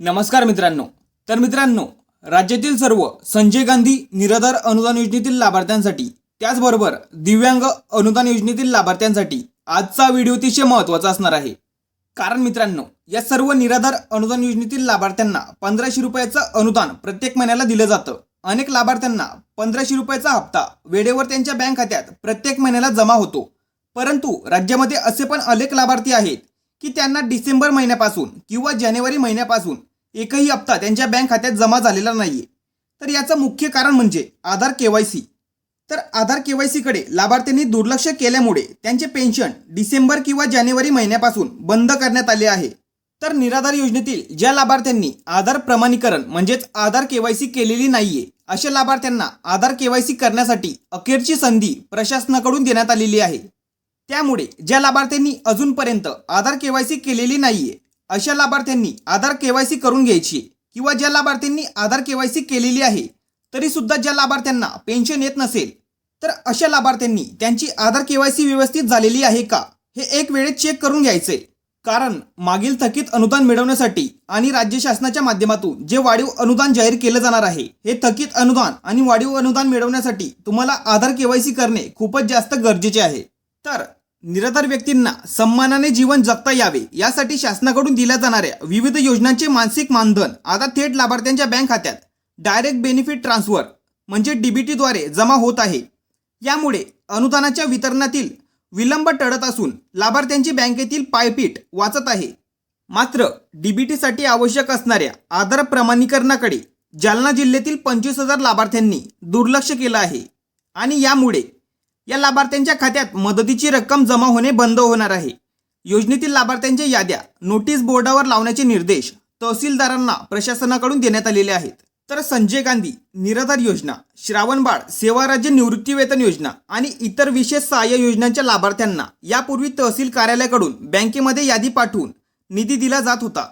नमस्कार मित्रांनो, राज्यातील सर्व संजय गांधी निराधार अनुदान योजनेतील लाभार्थ्यांसाठी त्याचबरोबर दिव्यांग अनुदान योजनेतील लाभार्थ्यांसाठी आजचा व्हिडिओ अतिशय महत्त्वाचा असणार आहे। कारण मित्रांनो, या सर्व निराधार अनुदान योजनेतील लाभार्थ्यांना 1500 रुपयाचं अनुदान प्रत्येक महिन्याला दिलं जातं। अनेक लाभार्थ्यांना 1500 रुपयाचा हप्ता वेळेवर त्यांच्या बँक खात्यात प्रत्येक महिन्याला जमा होतो। परंतु राज्यामध्ये असे पण अनेक लाभार्थी आहेत की त्यांना डिसेंबर महिन्यापासून किंवा जानेवारी महिन्यापासून एकही हप्ता त्यांच्या बँक खात्यात जमा झालेला नाहीये। तर याचं मुख्य कारण म्हणजे आधार केवायसी। तर आधार केवायसी कडे लाभार्थ्यांनी दुर्लक्ष केल्यामुळे त्यांचे पेन्शन डिसेंबर किंवा जानेवारी महिन्यापासून बंद करण्यात आले आहे। तर निराधार योजनेतील ज्या लाभार्थ्यांनी आधार प्रमाणीकरण म्हणजेच आधार केवायसी केलेली नाहीये अशा लाभार्थ्यांना आधार केवायसी करण्यासाठी अखेरची संधी प्रशासनाकडून देण्यात आलेली आहे। त्यामुळे ज्या लाभार्थ्यांनी अजूनपर्यंत आधार केवायसी केलेली नाहीये अशा लाभार्थ्यांनी आधार केवायसी करून घ्यायची किंवा ज्या लाभार्थ्यांनी आधार केवायसी केलेली आहे तरी सुद्धा ज्या लाभार्थ्यांना पेन्शन येत नसेल तर अशा लाभार्थ्यांनी त्यांची आधार केवायसी व्यवस्थित झालेली आहे का हे एक वेळेस चेक करून घ्यायचे। कारण मागील थकीत अनुदान मिळवण्यासाठी आणि राज्य शासनाच्या माध्यमातून जे वाढीव अनुदान जाहीर केलं जाणार आहे हे थकीत अनुदान आणि वाढीव अनुदान मिळवण्यासाठी तुम्हाला आधार केवायसी करणे खूपच जास्त गरजेचे आहे। तर निराधार व्यक्तींना सन्मानाने जीवन जगता यावे यासाठी शासनाकडून दिल्या जाणाऱ्या विविध योजनांचे मानसिक मानधन आता थेट लाभार्थ्यांच्या बँक खात्यात डायरेक्ट बेनिफिट ट्रान्सफर म्हणजे डीबीटी द्वारे जमा होत आहे। यामुळे अनुदानाच्या वितरणातील विलंब टळत असून लाभार्थ्यांची बँकेतील पायपीट वाचत आहे। मात्र डीबीटीसाठी आवश्यक असणाऱ्या आधार प्रमाणीकरणाकडे जालना जिल्ह्यातील 25,000 लाभार्थ्यांनी दुर्लक्ष केलं आहे आणि यामुळे या लाभार्थ्यांच्या खात्यात मदतीची रक्कम जमा होणे बंद होणार आहे। योजनेतील लाभार्थ्यांच्या याद्या नोटीस बोर्डावर लावण्याचे निर्देश तहसीलदारांना प्रशासनाकडून देण्यात आलेले आहेत। तर संजय गांधी निराधार योजना, श्रावणबाळ सेवा राज्य निवृत्ती वेतन योजना आणि इतर विशेष सहाय्य योजनांच्या लाभार्थ्यांना यापूर्वी तहसील कार्यालयाकडून बँकेमध्ये यादी पाठवून निधी दिला जात होता।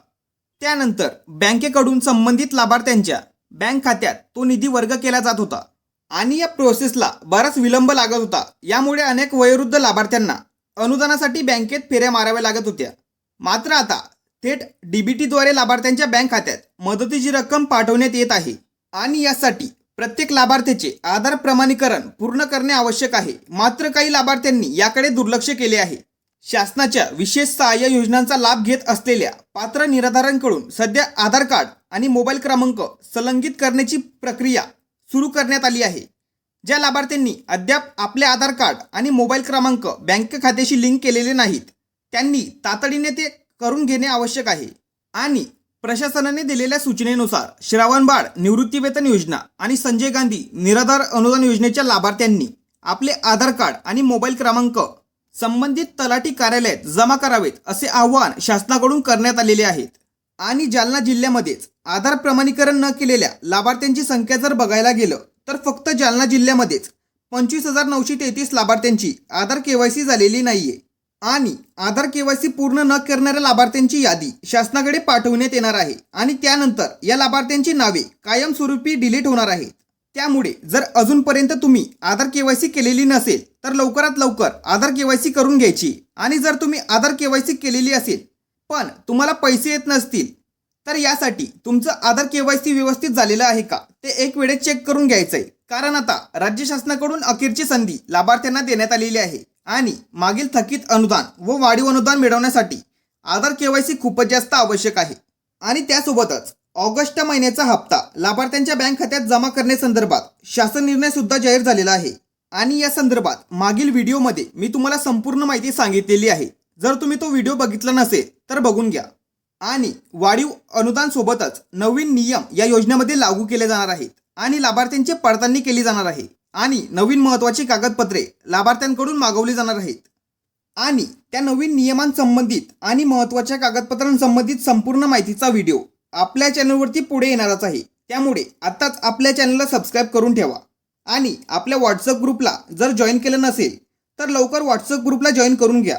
त्यानंतर बँकेकडून संबंधित लाभार्थ्यांच्या बँक खात्यात तो निधी वर्ग केला जात होता आणि या प्रोसेसला बराच विलंब लागत होता। यामुळे अनेक वयोवृद्ध लाभार्थ्यांना अनुदानासाठी बँकेत फेऱ्या माराव्या लागत होत्या। मात्र आता थेट डीबीटीद्वारे लाभार्थ्यांच्या बँक खात्यात मदतीची रक्कम पाठवण्यात येत आहे आणि यासाठी प्रत्येक लाभार्थ्याचे आधार प्रमाणीकरण पूर्ण करणे आवश्यक आहे। मात्र काही लाभार्थ्यांनी याकडे दुर्लक्ष केले आहे। शासनाच्या विशेष सहाय्य योजनांचा लाभ घेत असलेल्या पात्र निराधारांकडून सध्या आधार कार्ड आणि मोबाईल क्रमांक संलग्नित करण्याची प्रक्रिया सुरू करण्यात आली आहे। ज्या लाभार्थ्यांनी अद्याप आपले आधार कार्ड आणि मोबाईल क्रमांक बँक खात्याशी लिंक केलेले नाहीत त्यांनी तातडीने ते करून घेणे आवश्यक आहे। आणि प्रशासनाने दिलेल्या सूचनेनुसार श्रावणबाळ निवृत्ती वेतन योजना आणि संजय गांधी निराधार अनुदान योजनेच्या लाभार्थ्यांनी आपले आधार कार्ड आणि मोबाईल क्रमांक संबंधित तलाठी कार्यालयात जमा करावेत असे आवाहन शासनाकडून करण्यात आलेले आहे। आणि जालना जिल्ह्यामध्येच आधार प्रमाणीकरण न केलेल्या लाभार्थ्यांची संख्या जर बघायला गेलं तर फक्त जालना जिल्ह्यामध्येच 25,933 लाभार्थ्यांची आधार केवायसी झालेली नाहीये आणि आधार केवायसी पूर्ण न करणाऱ्या लाभार्थ्यांची यादी शासनाकडे पाठवण्यात येणार आहे आणि त्यानंतर या लाभार्थ्यांची नावे कायमस्वरूपी डिलीट होणार आहेत। त्यामुळे जर अजूनपर्यंत तुम्ही आधार केवायसी केलेली नसेल तर लवकरात लवकर आधार केवायसी करून घ्यायची आणि जर तुम्ही आधार केवायसी केलेली असेल पण तुम्हाला पैसे येत नसतील तर यासाठी तुमचं आधार केवायसी व्यवस्थित झालेलं आहे का ते एक वेळेस चेक करून घ्यायचंय। कारण आता राज्य शासनाकडून अखेरची संधी लाभार्थ्यांना देण्यात आलेली आहे आणि मागील थकीत अनुदान व वाढीव अनुदान मिळवण्यासाठी आधार केवायसी खूपच जास्त आवश्यक आहे। आणि त्यासोबतच ऑगस्ट महिन्याचा हप्ता लाभार्थ्यांच्या बँक खात्यात जमा करण्यासंदर्भात शासन निर्णय सुद्धा जाहीर झालेला आहे आणि या संदर्भात मागील व्हिडिओमध्ये मी तुम्हाला संपूर्ण माहिती सांगितलेली आहे। जर तुम्ही तो व्हिडिओ बघितला नसेल तर बघून घ्या। आणि वाढीव अनुदान सोबतच नवीन नियम या योजनेमध्ये लागू केले जाणार आहेत आणि लाभार्थ्यांची पडताळणी केली जाणार आहे आणि नवीन महत्त्वाची कागदपत्रे लाभार्थ्यांकडून मागवली जाणार आहेत आणि त्या नवीन नियमांसंबंधित आणि महत्त्वाच्या कागदपत्रांसंबंधित संपूर्ण माहितीचा व्हिडिओ आपल्या चॅनलवरती पुढे येणारच आहे। त्यामुळे आताच आपल्या चॅनलला सबस्क्राईब करून ठेवा आणि आपल्या व्हॉट्सअप ग्रुपला जर जॉईन केलं नसेल तर लवकर व्हॉट्सअप ग्रुपला जॉईन करून घ्या।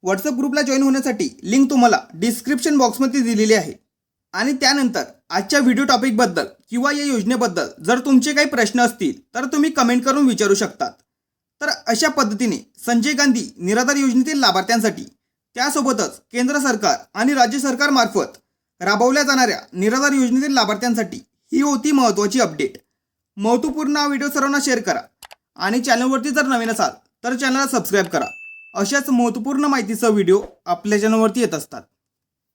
व्हॉट्सअप ग्रुपला जॉईन होण्यासाठी लिंक तुम्हाला डिस्क्रिप्शन बॉक्समध्ये दिलेली आहे। आणि त्यानंतर आजच्या व्हिडिओ टॉपिकबद्दल किंवा या योजनेबद्दल जर तुमचे काही प्रश्न असतील तर तुम्ही कमेंट करून विचारू शकतात। तर अशा पद्धतीने संजय गांधी निराधार योजनेतील लाभार्थ्यांसाठी त्यासोबतच केंद्र सरकार आणि राज्य सरकारमार्फत राबवल्या जाणाऱ्या निराधार योजनेतील लाभार्थ्यांसाठी ही होती महत्त्वाची अपडेट. महत्त्वपूर्ण हा व्हिडिओ सर्वांना शेअर करा आणि चॅनलवरती जर नवीन असाल तर चॅनलला सबस्क्राईब करा. अशाच महत्त्वपूर्ण माहितीचा व्हिडिओ आपल्या चॅनलवरती येत असतात.